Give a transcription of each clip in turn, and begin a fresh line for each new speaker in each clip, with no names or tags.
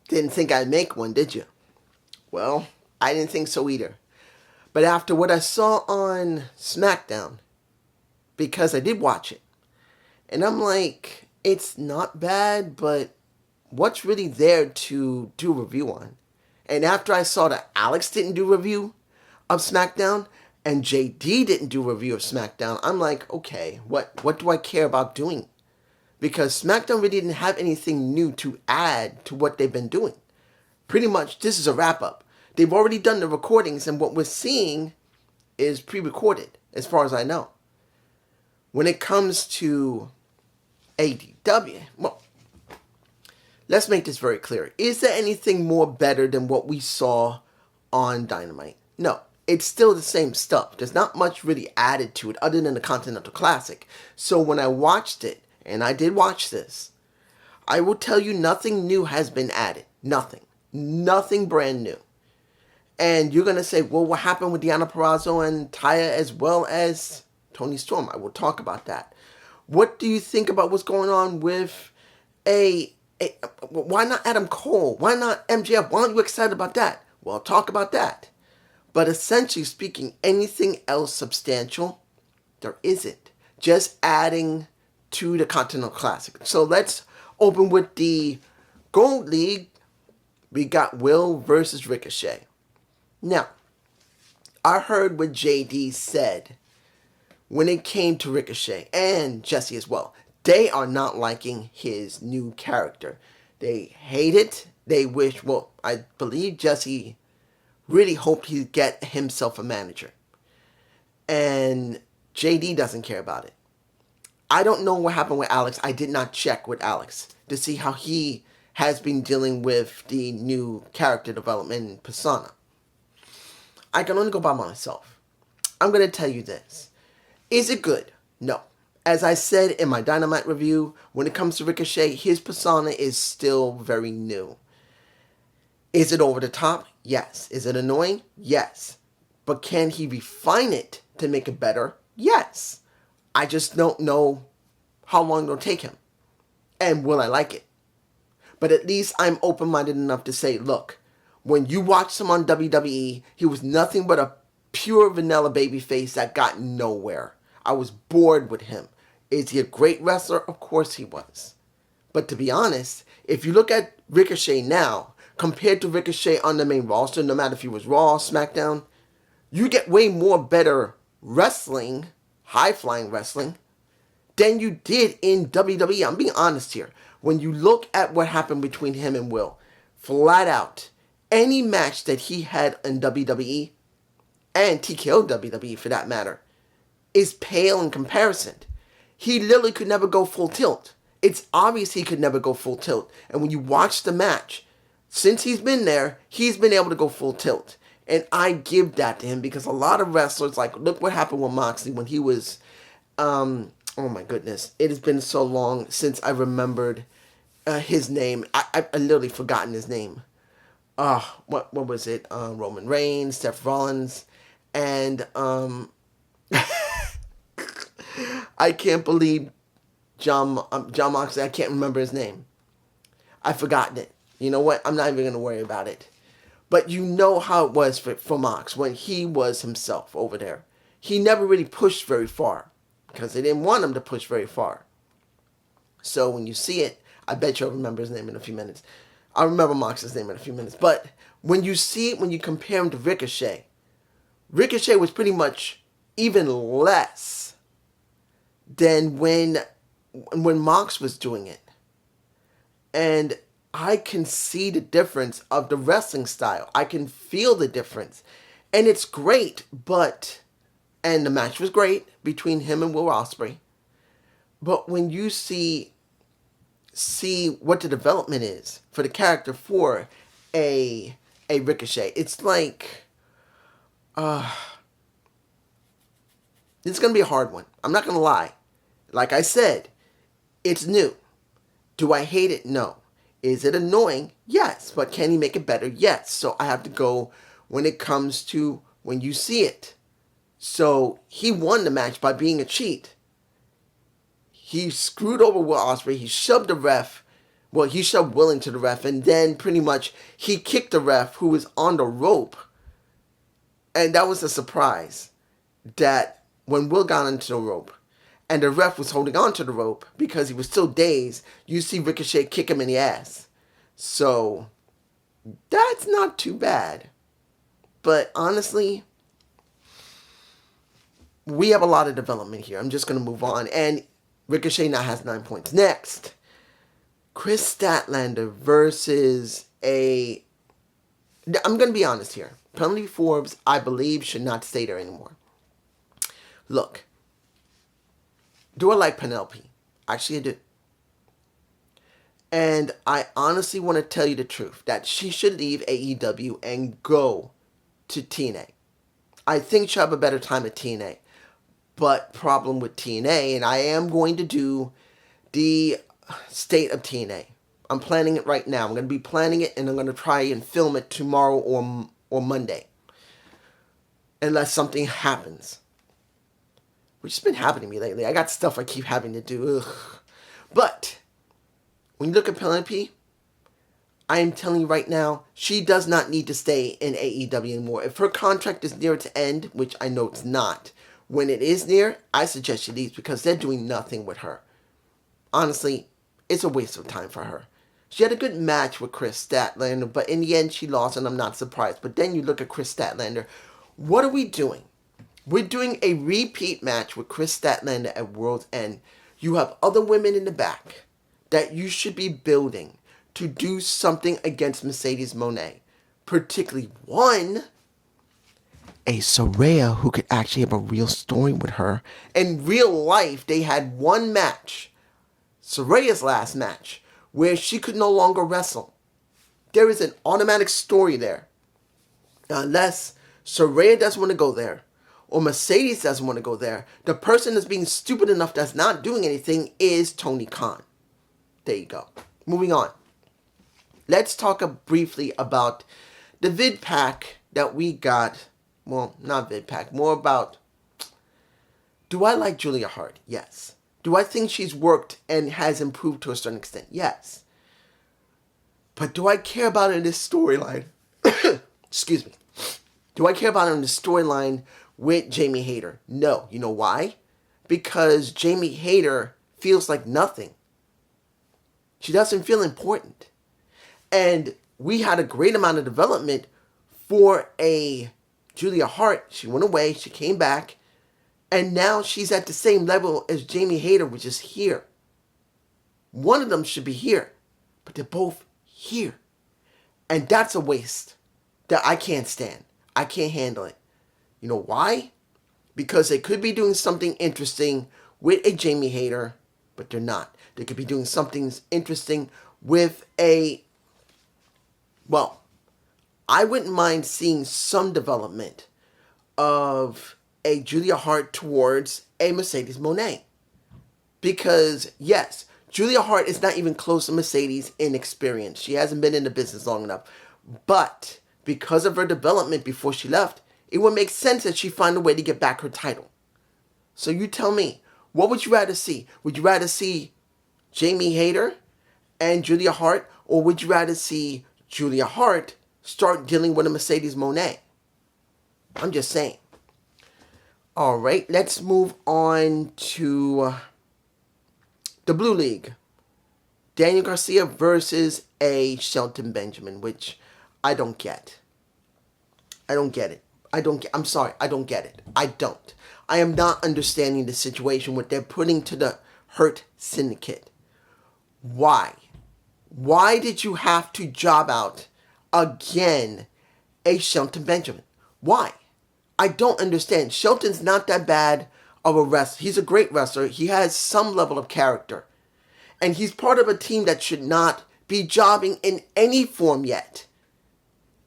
Didn't think I'd make one, did you? Well, I didn't think so either. But after what I saw on SmackDown, because I did watch it, and I'm like, it's not bad, but what's really there to do a review on? And after I saw that Alex didn't do a review of SmackDown and JD didn't do a review of SmackDown, I'm like, okay, what do I care about doing? Because SmackDown really didn't have anything new to add to what they've been doing. Pretty much, this is a wrap-up. They've already done the recordings, and what we're seeing is pre-recorded, as far as I know. When it comes to AEW, well, let's make this very clear. Is there anything more better than what we saw on Dynamite? No. It's still the same stuff. There's not much really added to it other than the Continental Classic. So when I watched it, and I did watch this, I will tell you nothing new has been added. Nothing. Nothing brand new. And you're going to say, well, what happened with Deonna Purrazzo and Taya as well as Toni Storm? I will talk about that. What do you think about what's going on with why not Adam Cole? Why not MJF? Why aren't you excited about that? Well, I'll talk about that. But essentially speaking, anything else substantial, there isn't. Just adding to the Continental Classic. So let's open with the Gold League. We got Will versus Ricochet. Now, I heard what JD said when it came to Ricochet and Jesse as well. They are not liking his new character. They hate it. They wish, well, I believe Jesse really hoped he'd get himself a manager. And JD doesn't care about it. I don't know what happened with Alex. I did not check with Alex to see how he has been dealing with the new character development persona. I can only go by myself. I'm going to tell you this. Is it good? No. As I said in my Dynamite review, when it comes to Ricochet, his persona is still very new. Is it over the top? Yes. Is it annoying? Yes. But can he refine it to make it better? Yes. I just don't know how long it'll take him. And will I like it? But at least I'm open-minded enough to say, look, when you watched him on WWE, he was nothing but a pure vanilla babyface that got nowhere. I was bored with him. Is he a great wrestler? Of course he was. But to be honest, if you look at Ricochet now, compared to Ricochet on the main roster, no matter if he was Raw, SmackDown, you get way more better wrestling, high-flying wrestling, than you did in WWE. I'm being honest here. When you look at what happened between him and Will, flat out, any match that he had in WWE, and TKO WWE for that matter, is pale in comparison. He literally could never go full tilt. It's obvious he could never go full tilt. And when you watch the match, since he's been there, he's been able to go full tilt. And I give that to him because a lot of wrestlers, like, look what happened with Moxley when he was, oh my goodness, it has been so long since I remembered his name. I literally forgotten his name. What was it? Roman Reigns, Seth Rollins, and I can't believe John Moxley. I can't remember his name. I've forgotten it. You know what? I'm not even going to worry about it. But you know how it was for Mox when he was himself over there. He never really pushed very far because they didn't want him to push very far. So when you see it, I bet you'll remember his name in a few minutes. I'll remember Mox's name in a few minutes. But when you see it, when you compare him to Ricochet, Ricochet was pretty much even less than when Mox was doing it. And I can see the difference of the wrestling style. I can feel the difference. And it's great, and the match was great between him and Will Ospreay. But when you see what the development is for the character for a Ricochet, it's like, it's going to be a hard one. I'm not going to lie. Like I said, it's new. Do I hate it? No. Is it annoying? Yes. But can he make it better? Yes. So I have to go when it comes to when you see it. So he won the match by being a cheat. He screwed over Will Ospreay. He shoved the ref Well, he shoved Will into the ref, and then pretty much he kicked the ref who was on the rope. And that was a surprise that when Will got into the rope and the ref was holding on to the rope because he was still dazed, you see Ricochet kick him in the ass. So that's not too bad. But honestly, we have a lot of development here. I'm just going to move on. And Ricochet now has 9 points. Next, Chris Statlander versus a... I'm going to be honest here. Penelope Forbes, I believe, should not stay there anymore. Look, do I like Penelope? Actually, I do. And I honestly want to tell you the truth, that she should leave AEW and go to TNA. I think she'll have a better time at TNA. But problem with TNA, and I am going to do the state of TNA. I'm planning it right now. I'm going to be planning it, and I'm going to try and film it tomorrow or Monday. Unless something happens. Which has been happening to me lately. I got stuff I keep having to do. Ugh. But when you look at Penelope, I am telling you right now, she does not need to stay in AEW anymore. If her contract is near to end, which I know it's not, when it is near, I suggest she leaves because they're doing nothing with her. Honestly, it's a waste of time for her. She had a good match with Chris Statlander, but in the end she lost, and I'm not surprised. But then you look at Chris Statlander. What are we doing? We're doing a repeat match with Chris Statlander at World's End. You have other women in the back that you should be building to do something against Mercedes Moné. Particularly one, a Saraya who could actually have a real story with her. In real life, they had one match, Saraya's last match, where she could no longer wrestle. There is an automatic story there. Unless Saraya doesn't want to go there, or Mercedes doesn't want to go there, the person that's being stupid enough that's not doing anything is Tony Khan. There you go. Moving on. Let's talk briefly about the vid pack that we got. Well, not vid pack. More about, do I like Julia Hart? Yes. Do I think she's worked and has improved to a certain extent? Yes. But do I care about her in this storyline? Excuse me. Do I care about her in the storyline with Jamie Hayter? No. You know why? Because Jamie Hayter feels like nothing. She doesn't feel important. And we had a great amount of development for a Julia Hart. She went away. She came back. And now she's at the same level as Jamie Hayter, which is here. One of them should be here. But they're both here. And that's a waste that I can't stand. I can't handle it. You know why? Because they could be doing something interesting with a Jamie Hayter, but they're not. They could be doing something interesting with a... Well, I wouldn't mind seeing some development of a Julia Hart towards a Mercedes Moné. Because, yes, Julia Hart is not even close to Mercedes in experience. She hasn't been in the business long enough. But because of her development before she left, it would make sense that she find a way to get back her title. So you tell me, what would you rather see? Would you rather see Jamie Hayter and Julia Hart, or would you rather see Julia Hart start dealing with a Mercedes Moné? I'm just saying. All right, let's move on to the Blue League. Daniel Garcia versus a Shelton Benjamin, which I don't get. I don't get it. I'm sorry, I don't get it. I don't. I am not understanding the situation, what they're putting to the Hurt Syndicate. Why? Why did you have to job out again a Shelton Benjamin? Why? I don't understand. Shelton's not that bad of a wrestler. He's a great wrestler. He has some level of character. And he's part of a team that should not be jobbing in any form yet.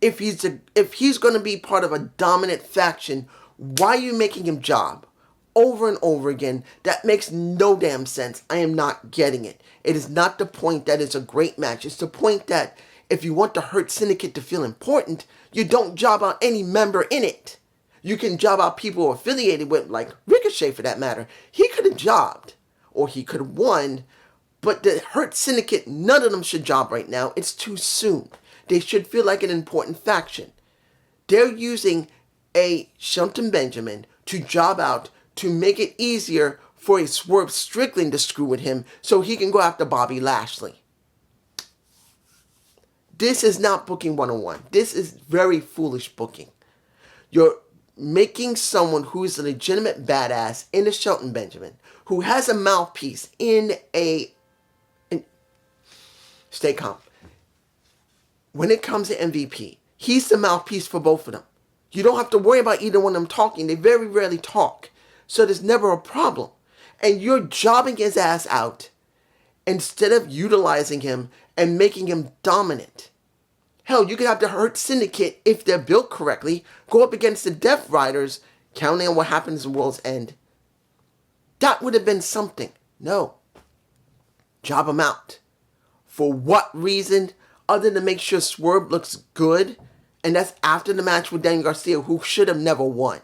If he's going to be part of a dominant faction, why are you making him job over and over again? That makes no damn sense. I am not getting it. It is not the point that it's a great match. It's the point that if you want the Hurt Syndicate to feel important, you don't job out any member in it. You can job out people affiliated with, like Ricochet for that matter. He could have jobbed, or he could have won, But the Hurt Syndicate, none of them should job right now. It's too soon. They should feel like an important faction. They're using a Shelton Benjamin to job out to make it easier for a Swerve Strickland to screw with him so he can go after Bobby Lashley. This is not booking 101. This is very foolish booking. You're making someone who is a legitimate badass in a Shelton Benjamin, who has a mouthpiece stay calm. When it comes to MVP, he's the mouthpiece for both of them. You don't have to worry about either one of them talking. They very rarely talk. So there's never a problem. And you're jobbing his ass out instead of utilizing him and making him dominant. Hell, you could have the Hurt Syndicate, if they're built correctly, go up against the Death Riders, counting on what happens in World's End. That would have been something. No. Job him out. For what reason? Other than make sure Swerve looks good. And that's after the match with Daniel Garcia, who should have never won.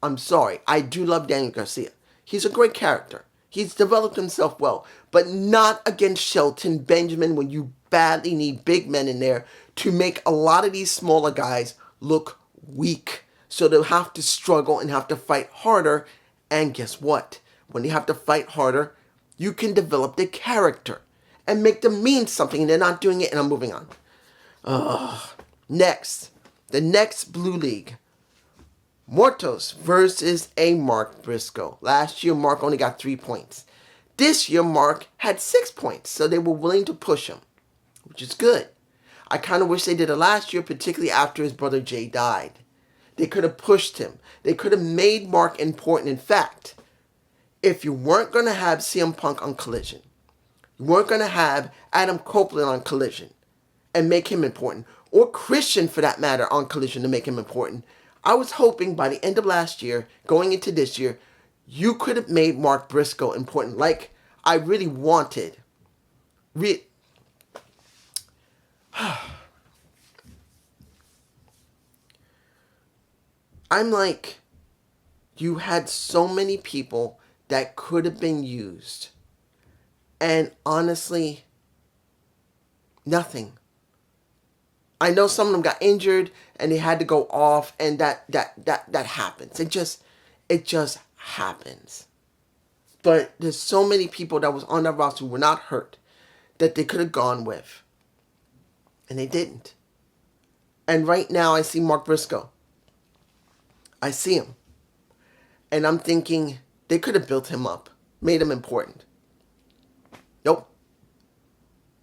I'm sorry. I do love Daniel Garcia. He's a great character. He's developed himself well. But not against Shelton Benjamin when you badly need big men in there to make a lot of these smaller guys look weak. So they'll have to struggle and have to fight harder. And guess what? When they have to fight harder, you can develop their character and make them mean something. And they're not doing it, and I'm moving on. Next. The next Blue League. Mortos versus a Mark Briscoe. Last year, Mark only got 3 points. This year, Mark had 6 points, so they were willing to push him, which is good. I kind of wish they did it last year, particularly after his brother Jay died. They could have pushed him. They could have made Mark important. In fact, if you weren't going to have CM Punk on Collision, you weren't going to have Adam Copeland on Collision and make him important, or Christian for that matter on Collision to make him important, I was hoping by the end of last year, going into this year, you could have made Mark Briscoe important like I really wanted. I'm like, you had so many people that could have been used. And honestly, nothing. I know some of them got injured and they had to go off, and that happens. It just happens. But there's so many people that was on that roster who were not hurt that they could have gone with. And they didn't. And right now I see Mark Briscoe. I see him. And I'm thinking they could have built him up, made him important. Nope.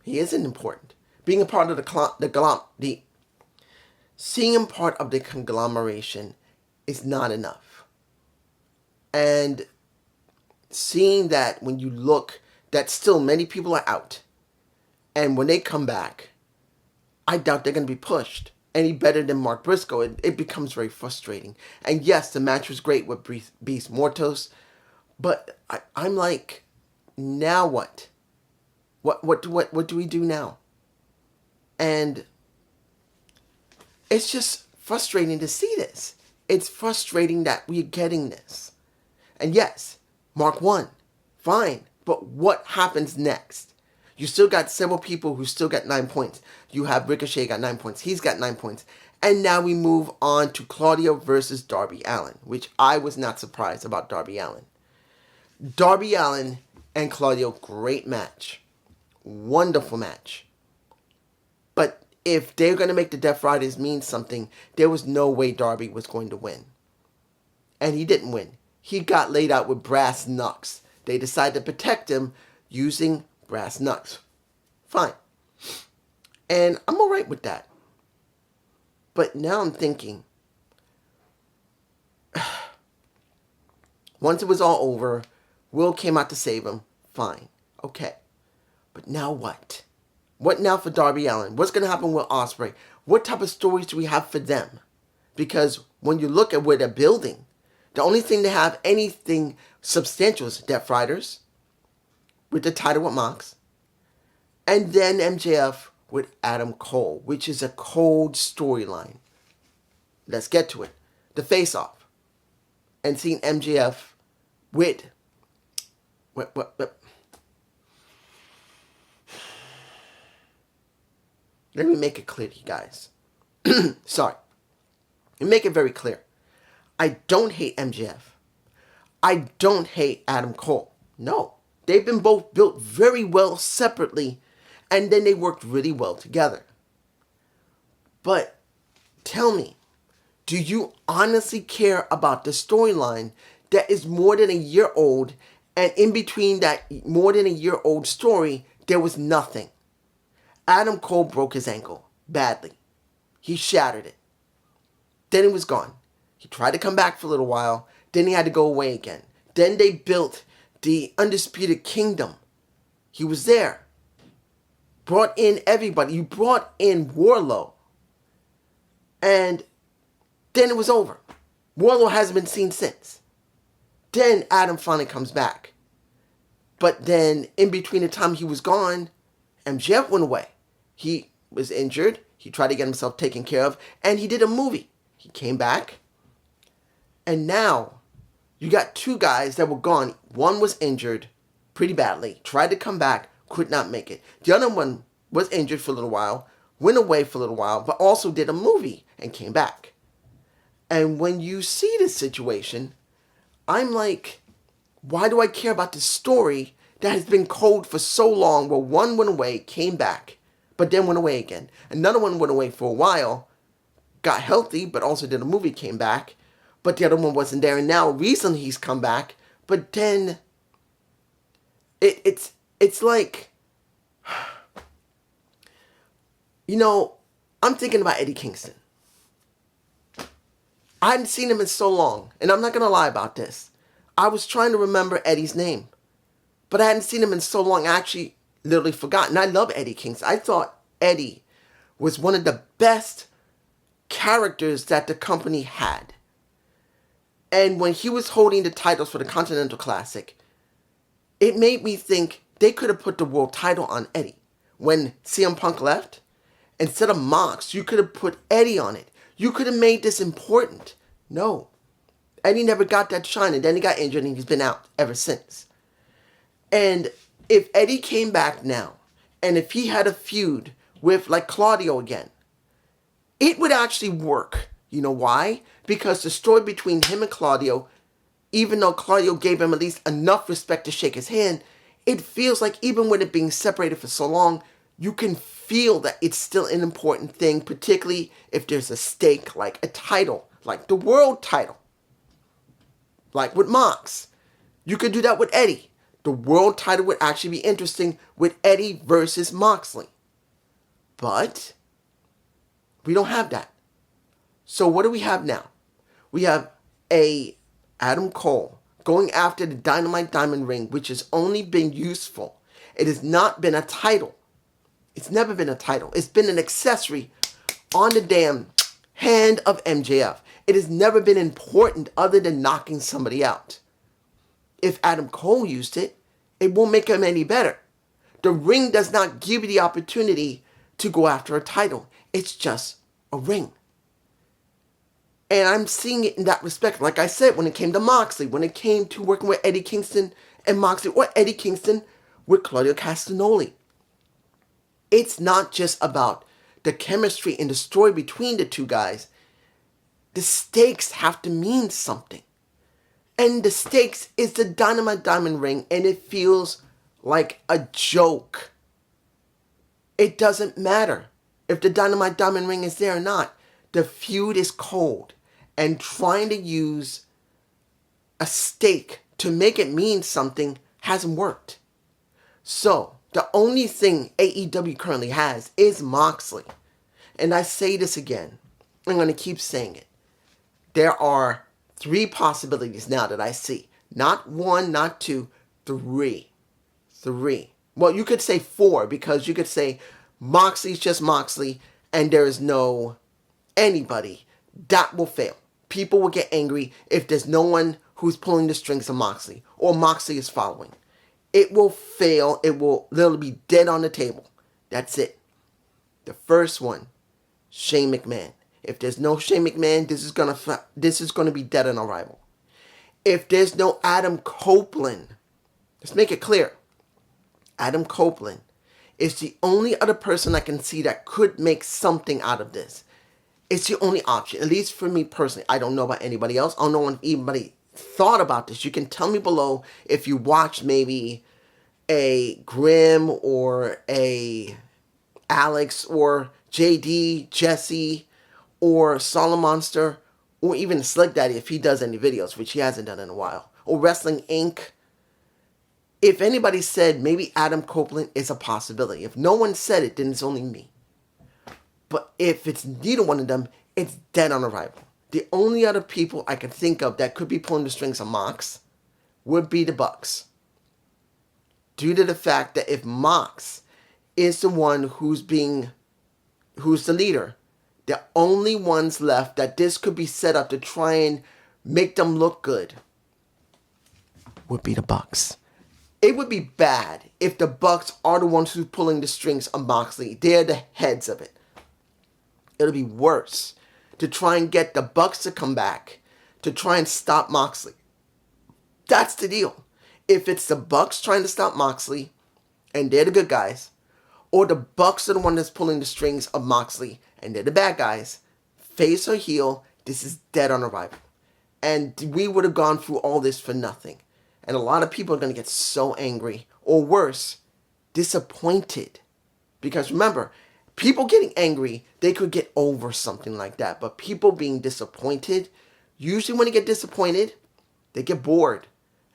He isn't important. Being a part of seeing him part of the conglomeration is not enough. And seeing that when you look, that still many people are out. And when they come back, I doubt they're going to be pushed any better than Mark Briscoe. It becomes very frustrating. And yes, the match was great with Beast Mortos. But I'm like, now what? What do we do now? And it's just frustrating to see this. It's frustrating that we're getting this. And yes, Mark won. Fine. But what happens next? You still got several people who still got 9 points. You have Ricochet got 9 points. He's got 9 points. And now we move on to Claudio versus Darby Allin, which I was not surprised about Darby Allin. Darby Allin and Claudio, great match. Wonderful match. But if they're going to make the Death Riders mean something, there was no way Darby was going to win. And he didn't win. He got laid out with brass knucks. They decided to protect him using brass knucks. Fine. And I'm alright with that. But now I'm thinking, once it was all over, Will came out to save him. Fine. Okay. But now what? What now for Darby Allin? What's going to happen with Ospreay? What type of stories do we have for them? Because when you look at where they're building, the only thing they have anything substantial is Death Riders with the title with Mox. And then MJF with Adam Cole, which is a cold storyline. Let's get to it. The face-off. And seeing MJF with... Let me make it clear to you guys. Sorry. Let me make it very clear. I don't hate MJF. I don't hate Adam Cole. No. They've been both built very well separately, and then they worked really well together. But tell me, do you honestly care about the storyline that is more than a year old, and in between that more than a year old story, there was nothing? Adam Cole broke his ankle badly. He shattered it. Then he was gone. He tried to come back for a little while. Then he had to go away again. Then they built the Undisputed Kingdom. He was there. Brought in everybody. You brought in Wardlow. And then it was over. Wardlow hasn't been seen since. Then Adam finally comes back. But then in between the time he was gone, MJF went away. He was injured. He tried to get himself taken care of. And he did a movie. He came back. And now you got two guys that were gone. One was injured pretty badly. Tried to come back. Could not make it. The other one was injured for a little while. Went away for a little while. But also did a movie and came back. And when you see this situation, I'm like, why do I care about this story that has been cold for so long, where one went away, came back, but then went away again? Another one went away for a while, got healthy, but also did a movie, came back, but the other one wasn't there. And now recently he's come back, but then it's like, you know, I'm thinking about Eddie Kingston. I hadn't seen him in so long, and I'm not going to lie about this. I was trying to remember Eddie's name, but I hadn't seen him in so long, I actually literally forgotten. I love Eddie Kingston. I thought Eddie was one of the best characters that the company had. And when he was holding the titles for the Continental Classic, it made me think they could have put the world title on Eddie. When CM Punk left, instead of Mox, you could have put Eddie on it. You could have made this important. No. Eddie never got that shine, and then he got injured, and he's been out ever since. And if Eddie came back now, and if he had a feud with, like, Claudio again, it would actually work. You know why? Because the story between him and Claudio, even though Claudio gave him at least enough respect to shake his hand, it feels like even with it being separated for so long, you can feel that it's still an important thing, particularly if there's a stake, like a title, like the world title. Like with Mox. You could do that with Eddie. The world title would actually be interesting with Eddie versus Moxley. But we don't have that. So what do we have now? We have a Adam Cole going after the Dynamite Diamond Ring, which has only been useful. It has not been a title. It's never been a title. It's been an accessory on the damn hand of MJF. It has never been important other than knocking somebody out. If Adam Cole used it, it won't make him any better. The ring does not give you the opportunity to go after a title. It's just a ring. And I'm seeing it in that respect. Like I said, when it came to Moxley, when it came to working with Eddie Kingston and Moxley, or Eddie Kingston with Claudio Castagnoli. It's not just about the chemistry and the story between the two guys. The stakes have to mean something. And the stakes is the Dynamite Diamond Ring, and it feels like a joke. It doesn't matter if the Dynamite Diamond Ring is there or not. The feud is cold. And trying to use a stake to make it mean something hasn't worked. So, the only thing AEW currently has is Moxley. And I say this again. I'm going to keep saying it. There are 3 possibilities now that I see. Not 1, not 2, 3. 3. Well, you could say 4, because you could say Moxley's just Moxley and there is no anybody. That will fail. People will get angry if there's no one who's pulling the strings of Moxley or Moxley is following. It will fail. It will literally be dead on the table. That's it. The first one, Shane McMahon. If there's no Shane McMahon, this is gonna be dead on arrival. If there's no Adam Copeland, let's make it clear. Adam Copeland It's the only other person I can see that could make something out of this. It's the only option, at least for me personally. I don't know about anybody else. I don't know if anybody thought about this. You can tell me below if you watched maybe a Grimm or a Alex or JD, Jesse, or Solid Monster, or even Slick Daddy if he does any videos, which he hasn't done in a while, or Wrestling Inc. If anybody said maybe Adam Copeland is a possibility. If no one said it, then it's only me. But if it's neither one of them, it's dead on arrival. The only other people I can think of that could be pulling the strings on Mox would be the Bucks. Due to the fact that if Mox is the one who's the leader, the only ones left that this could be set up to try and make them look good would be the Bucks. It would be bad if the Bucks are the ones who's pulling the strings on Moxley. They're the heads of it. It'll be worse to try and get the Bucks to come back to try and stop Moxley. That's the deal. If it's the Bucks trying to stop Moxley, and they're the good guys, or the Bucks are the one that's pulling the strings of Moxley, and they're the bad guys, face or heel, this is dead on arrival. And we would have gone through all this for nothing. And a lot of people are going to get so angry, or worse, disappointed. Because remember, people getting angry, they could get over something like that. But people being disappointed, usually when they get disappointed, they get bored.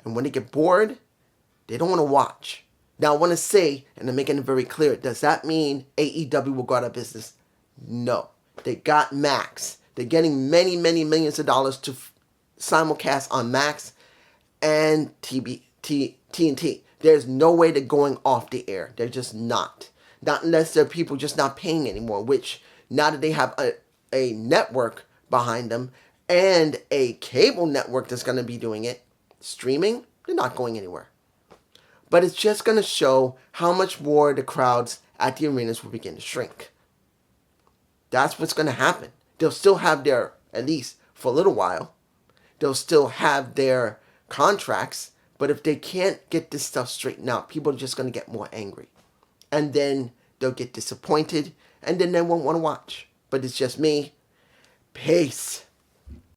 And when they get bored, they don't want to watch. Now I want to say, and I'm making it very clear, does that mean AEW will go out of business? No. They got Max. They're getting many, many millions of dollars to simulcast on Max and TNT. There's no way they're going off the air. They're just not. Not unless there are people just not paying anymore, which now that they have a network behind them and a cable network that's going to be doing it, streaming, they're not going anywhere. But it's just going to show how much more the crowds at the arenas will begin to shrink. That's what's going to happen. They'll still have their, at least for a little while, they'll still have their contracts, but if they can't get this stuff straightened out, people are just going to get more angry. And then they'll get disappointed, and then they won't want to watch. But it's just me. Peace.